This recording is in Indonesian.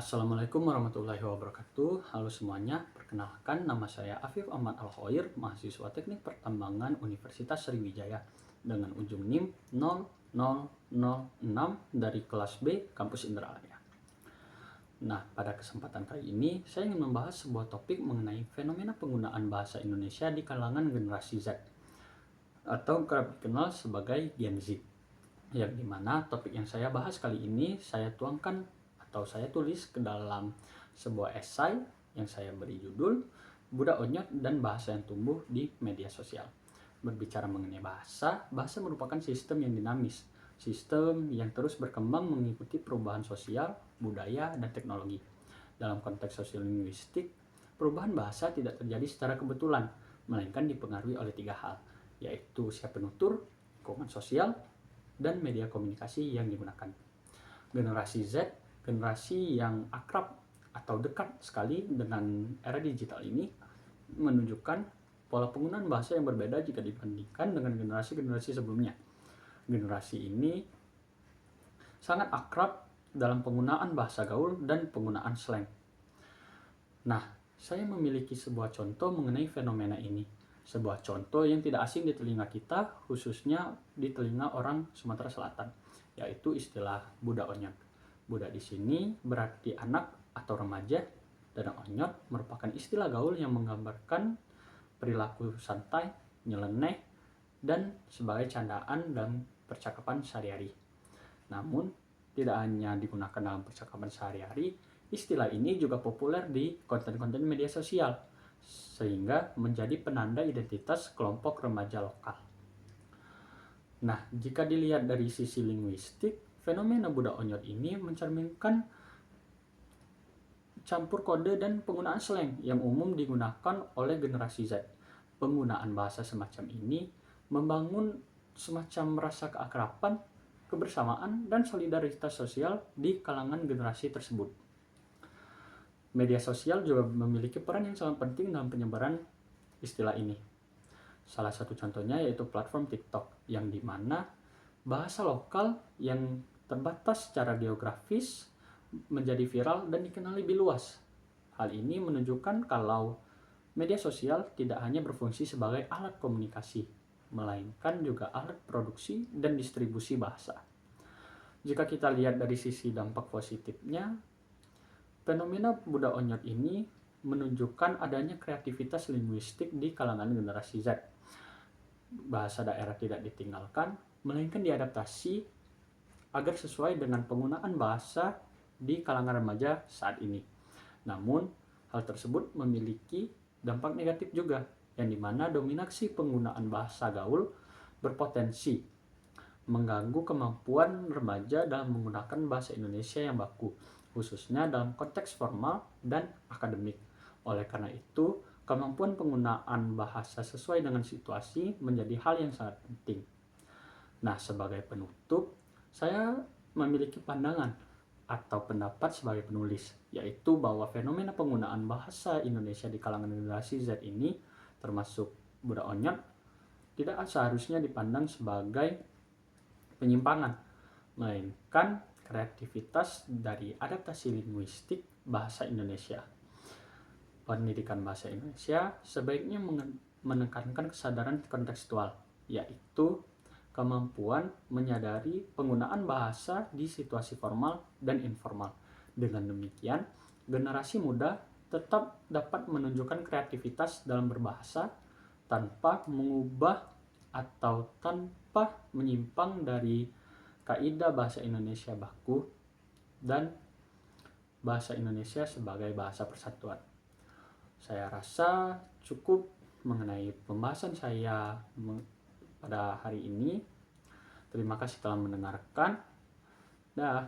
Assalamualaikum warahmatullahi wabarakatuh. Halo semuanya, perkenalkan nama saya Afif Ahmad Al-Khair, mahasiswa Teknik Pertambangan Universitas Sriwijaya dengan ujung NIM 0006 dari kelas B Kampus Indralaya. Nah, pada kesempatan kali ini saya ingin membahas sebuah topik mengenai fenomena penggunaan bahasa Indonesia di kalangan generasi Z atau kerap dikenal sebagai Gen Z. Yang dimana topik yang saya bahas kali ini saya tuangkan atau saya tulis ke dalam sebuah esai yang saya beri judul Budak Onyot dan Bahasa yang Tumbuh di Media Sosial. Berbicara mengenai bahasa, bahasa merupakan sistem yang dinamis, sistem yang terus berkembang mengikuti perubahan sosial, budaya, dan teknologi. Dalam konteks sosiolinguistik, perubahan bahasa tidak terjadi secara kebetulan, melainkan dipengaruhi oleh tiga hal, yaitu usia penutur, lingkungan sosial, dan media komunikasi yang digunakan. Generasi Z, generasi yang akrab atau dekat sekali dengan era digital ini, menunjukkan pola penggunaan bahasa yang berbeda jika dibandingkan dengan generasi-generasi sebelumnya. Generasi ini sangat akrab dalam penggunaan bahasa gaul dan penggunaan slang. Nah, saya memiliki sebuah contoh mengenai fenomena ini. Sebuah contoh yang tidak asing di telinga kita, khususnya di telinga orang Sumatera Selatan, yaitu istilah budak onyot. Budak di sini berarti anak atau remaja, dan onyot merupakan istilah gaul yang menggambarkan perilaku santai, nyeleneh, dan sebagai candaan dalam percakapan sehari-hari. Namun, tidak hanya digunakan dalam percakapan sehari-hari, istilah ini juga populer di konten-konten media sosial, sehingga menjadi penanda identitas kelompok remaja lokal. Nah, jika dilihat dari sisi linguistik, fenomena budak onyot ini mencerminkan campur kode dan penggunaan slang yang umum digunakan oleh generasi Z. Penggunaan bahasa semacam ini membangun semacam rasa keakraban, kebersamaan, dan solidaritas sosial di kalangan generasi tersebut. Media sosial juga memiliki peran yang sangat penting dalam penyebaran istilah ini. Salah satu contohnya yaitu platform TikTok, yang dimana bahasa lokal yang terbatas secara geografis menjadi viral dan dikenal lebih luas. Hal ini menunjukkan kalau media sosial tidak hanya berfungsi sebagai alat komunikasi, melainkan juga alat produksi dan distribusi bahasa. Jika kita lihat dari sisi dampak positifnya, fenomena budak onyot ini menunjukkan adanya kreativitas linguistik di kalangan generasi Z. Bahasa daerah tidak ditinggalkan, melainkan diadaptasi agar sesuai dengan penggunaan bahasa di kalangan remaja saat ini. Namun, hal tersebut memiliki dampak negatif juga, yang dimana dominasi penggunaan bahasa gaul berpotensi mengganggu kemampuan remaja dalam menggunakan bahasa Indonesia yang baku, khususnya dalam konteks formal dan akademik. Oleh karena itu, kemampuan penggunaan bahasa sesuai dengan situasi menjadi hal yang sangat penting. Nah, sebagai penutup, saya memiliki pandangan atau pendapat sebagai penulis, yaitu bahwa fenomena penggunaan bahasa Indonesia di kalangan generasi Z ini, termasuk budak onyot, tidak seharusnya dipandang sebagai penyimpangan, melainkan kreativitas dari adaptasi linguistik bahasa Indonesia. Pendidikan bahasa Indonesia sebaiknya menekankan kesadaran kontekstual, yaitu kemampuan menyadari penggunaan bahasa di situasi formal dan informal. Dengan demikian, generasi muda tetap dapat menunjukkan kreativitas dalam berbahasa tanpa mengubah atau tanpa menyimpang dari kaidah bahasa Indonesia baku dan bahasa Indonesia sebagai bahasa persatuan. Saya rasa cukup mengenai pembahasan saya pada hari ini. Terima kasih telah mendengarkan. Dah.